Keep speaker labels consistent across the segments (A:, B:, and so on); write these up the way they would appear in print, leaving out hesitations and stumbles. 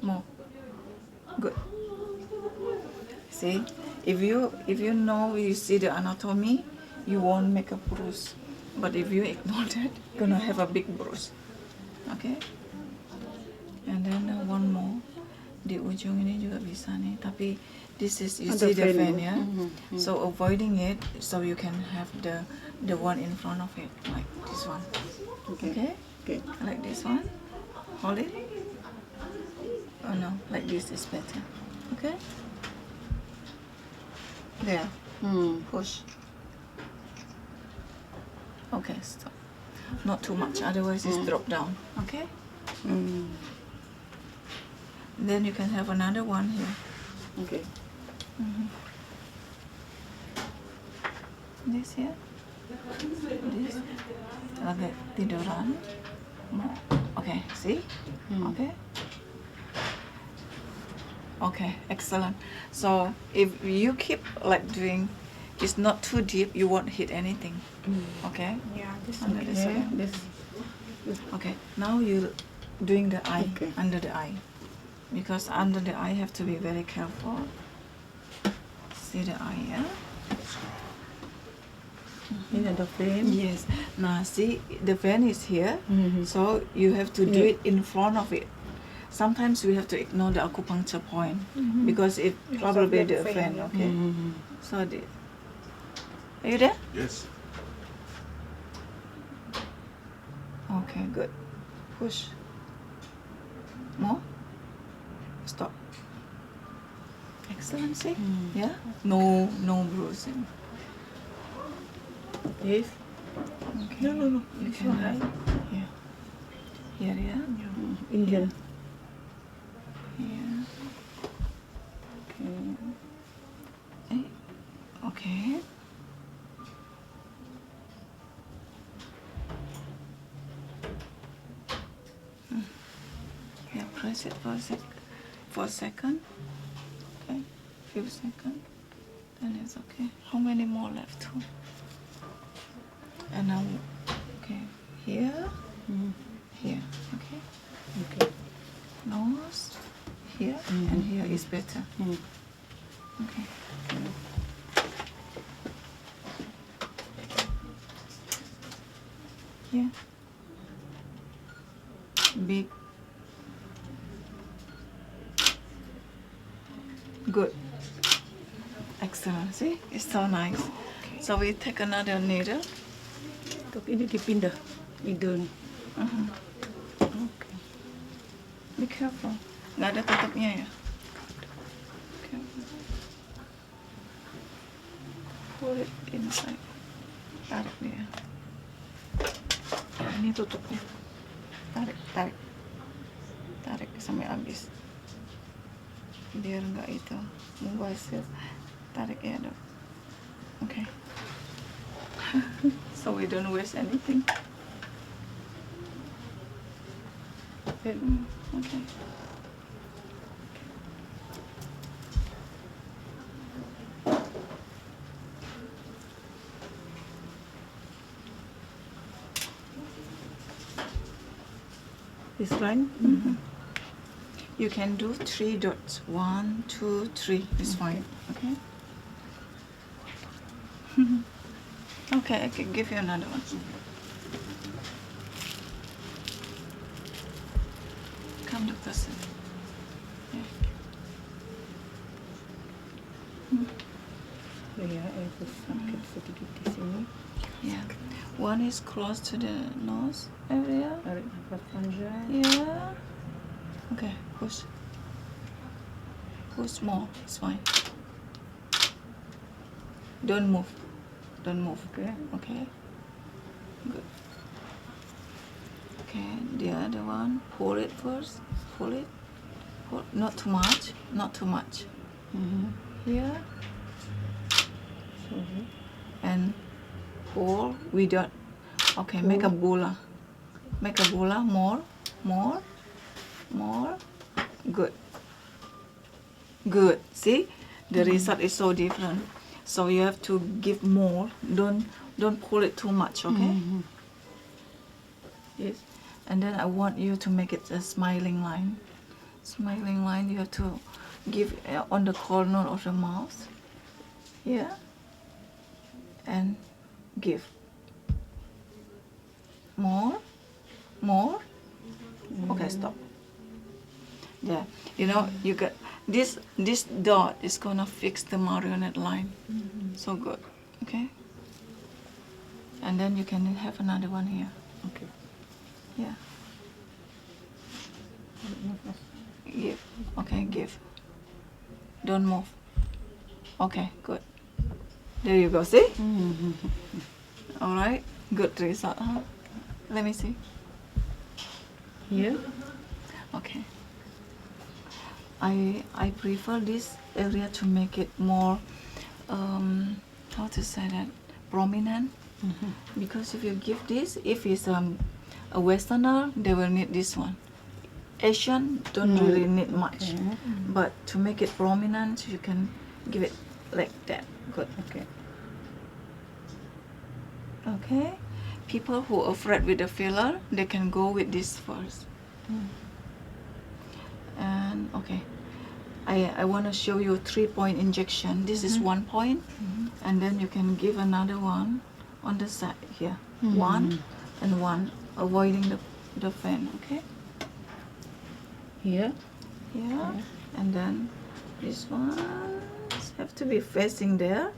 A: more. Good. See, if you know, you see the anatomy, you won't make a bruise. But if you ignore that, you're gonna have a big bruise. Okay? And then one more. Di ujung ini juga bisa nih. Tapi this is, you see the fan, yeah? So avoiding it, so you can have the one in front of it, like this one. Okay?
B: Okay.
A: Like this one. Hold it. Oh no, like this is better. Okay? There. Push. Okay, stop. Not too much, otherwise it's drop down. Okay? Then you can have another one here.
B: Okay.
A: This here. This. Okay, tiduran. Okay, see? Okay. Okay, excellent. So if you keep like doing, it's not too deep, you won't hit anything. Okay?
B: Yeah, this
A: Under this
B: okay.
A: one.
B: This.
A: Okay, now you're doing the eye,
B: Okay.
A: under the eye. Because under the eye, you have to be very careful. See the eye, yeah?
B: In the frame.
A: Yes. Now see, the vein is here, so you have to do it in front of it. Sometimes we have to ignore the acupuncture point because it probably the vein, okay? So are you there?
C: Yes.
A: Okay, good. Push. More. Stop. Excellent, see? Yeah? No bruising.
B: This.
A: Okay.
B: No.
A: You
B: This
A: can
B: one,
A: have
B: right?
A: here, yeah?
B: Indian.
A: Here.
B: Okay.
A: Okay. Yeah, press it for a second. Okay, few seconds. Then it's okay. How many more left? Two. And now, okay, here, here, okay.
B: Okay.
A: Nose, here, and here is better. Okay. Here. Big. Good. Excellent. See, it's so nice.
B: Okay.
A: So we take another needle.
B: Untuk ini dipindah needle. Okay.
A: Be careful. Nggak ada tutupnya ya. Careful. Pull it inside. Tarik dia. Ini tutupnya. Tarik. Tarik sampai habis. Biar nggak itu mubazir. Tarik ya dok. Okay. So we don't waste anything. Okay.
B: This line.
A: You can do 3 dots. 1, 2, 3 is fine. Okay. Okay, I can give you another one. Come, Dr. Sim.
B: Ya, itu sakit sedikit di sini.
A: Yeah. One is close to the nose area.
B: Tarik nafas panjang.
A: Yeah. Okay, push. Push more. It's fine. Don't move. Don't move.
B: Okay.
A: Okay. Good. Okay, the other one. Pull it first. Pull it. Pull. Not too much. Not too much. Here.
B: Sorry.
A: And pull without. Okay, make a bola. Make a bola. More. Good. See, the result is so different. So you have to give more. Don't pull it too much. Okay. Yes. And then I want you to make it a smiling line. Smiling line, you have to give on the corner of the mouth. Here. And give. More. More. Okay, stop. Yeah, you know, you got this dot is gonna fix the marionette line. So good. Okay. And then you can have another one here.
B: Okay.
A: Yeah. Give. Okay, give. Don't move. Okay, good. There you go. See? All right. Good result, huh? Let me see.
B: Here.
A: Okay. I prefer this area to make it more, how to say that, prominent. Because if you give this, if it's a Westerner, they will need this one. Asian don't really need much.
B: Okay.
A: But to make it prominent, you can give it like that. Good.
B: Okay.
A: Okay. People who are afraid with the filler, they can go with this first. And okay, I want to show you 3-point injection. This is 1 point, and then you can give another one on the side here. 1 and 1, avoiding the fan. Okay.
B: Here.
A: Yeah. And then this one have to be facing there,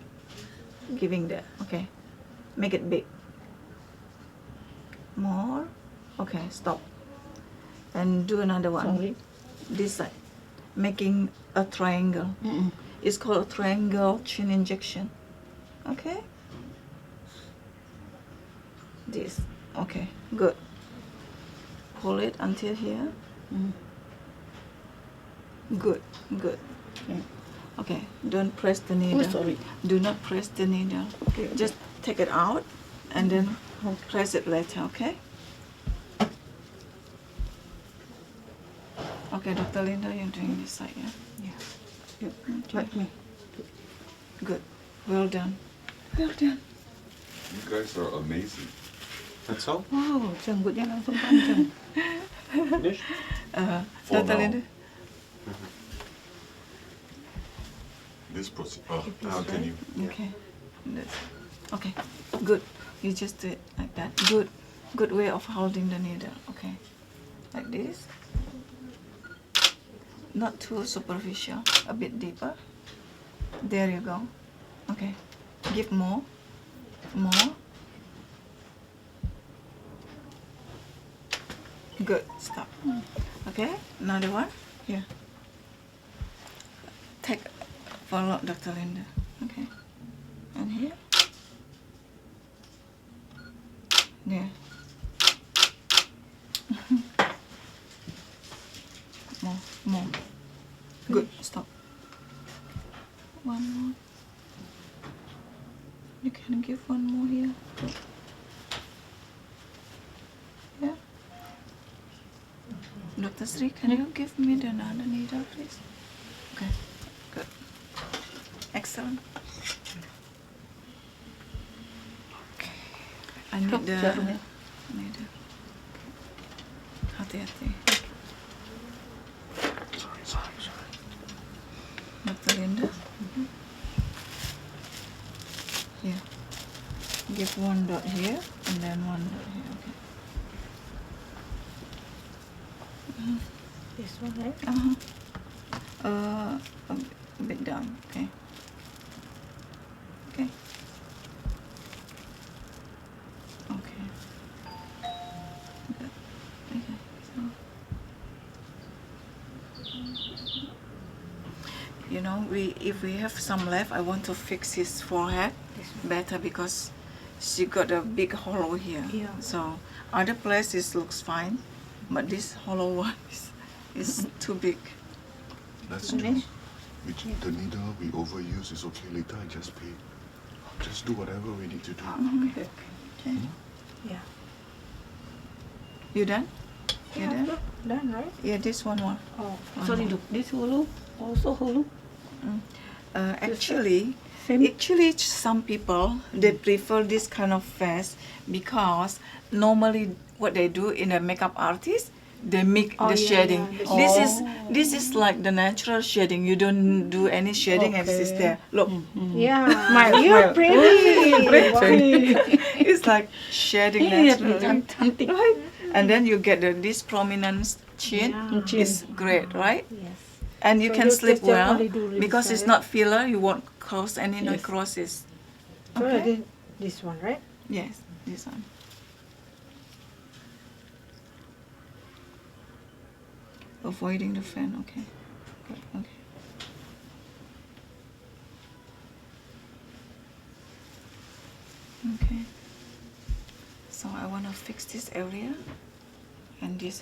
A: giving there. Okay. Make it big. More. Okay, stop. And do another one.
B: Sorry.
A: This side. Making a triangle. It's called a triangle chin injection. Okay? This. Okay, good. Pull it until here. Good, good.
B: Okay.
A: Okay, don't press the needle.
B: Oh, sorry.
A: Do not press the needle.
B: Okay.
A: Just take it out and then
B: Okay.
A: press it later, okay? Okay, Dr. Linda, you're doing this side, yeah?
B: Yeah.
A: Okay.
B: Like me.
A: Good. Well done. Well done.
C: You guys are amazing. That's all?
B: Wow, janggutnya langsung panjang.
C: Finish? For
A: Dr.
C: now.
A: Linda?
C: This procedure. Oh, how can you?
A: Okay. Okay, good. You just do it like that. Good. Good way of holding the needle. Okay. Like this. Not too superficial. A bit deeper. There you go. Okay. Give more. More. Good. Stop. Okay. Another one. Here. Follow Dr. Linda. Okay. And here. There. More. Good. Stop. One more. You can give one more here. Yeah. Dr. Sri, can you give me the another needle, please? Okay. Good. Excellent. Okay. I need the
B: Jarumnya.
A: needle. Hati-hati.
C: Sorry.
A: Dr. Linda. Here. Give one dot here and then one dot here. Okay.
B: This one, right?
A: A bit down. Okay. Okay. Okay. Good. Okay. So, you know, if we have some left, I want to fix his forehead better because she got a big hollow here.
B: Yeah.
A: So other places looks fine, but this hollow one is too big.
C: Let's
B: Finish?
C: Which the needle we overuse is okay. Later I just pay. Just do whatever we need to do.
B: Okay.
A: Okay.
B: Yeah.
A: You done? You
B: Yeah,
A: done?
B: look, done, right?
A: Yeah, this one more.
B: Oh,
A: One
B: sorry,
A: more.
B: look. This hollow, also hollow.
A: Actually,
B: Same.
A: some people they prefer this kind of face because normally what they do in a makeup artist, they make
B: Oh,
A: the
B: yeah,
A: shading.
B: yeah,
A: This is like the natural shading. You don't do any shading and it's there. Look,
B: Yeah.
A: Smile,
B: You're
A: smile.
B: pretty.
A: it's like shading
B: Iya,
A: naturally,
B: cantik.
A: right? And then you get this prominent chin.
B: Yeah.
A: It's great, right?
B: Yes.
A: And you
B: So
A: can
B: you
A: sleep
B: just
A: well
B: only do this
A: because it's
B: side.
A: not filler. You won't cause any
B: Yes.
A: necrosis.
B: So
A: Okay.
B: this one, right?
A: Yes, this one. Avoiding the fan. Okay. Good. Okay. Okay. So I want to fix this area and this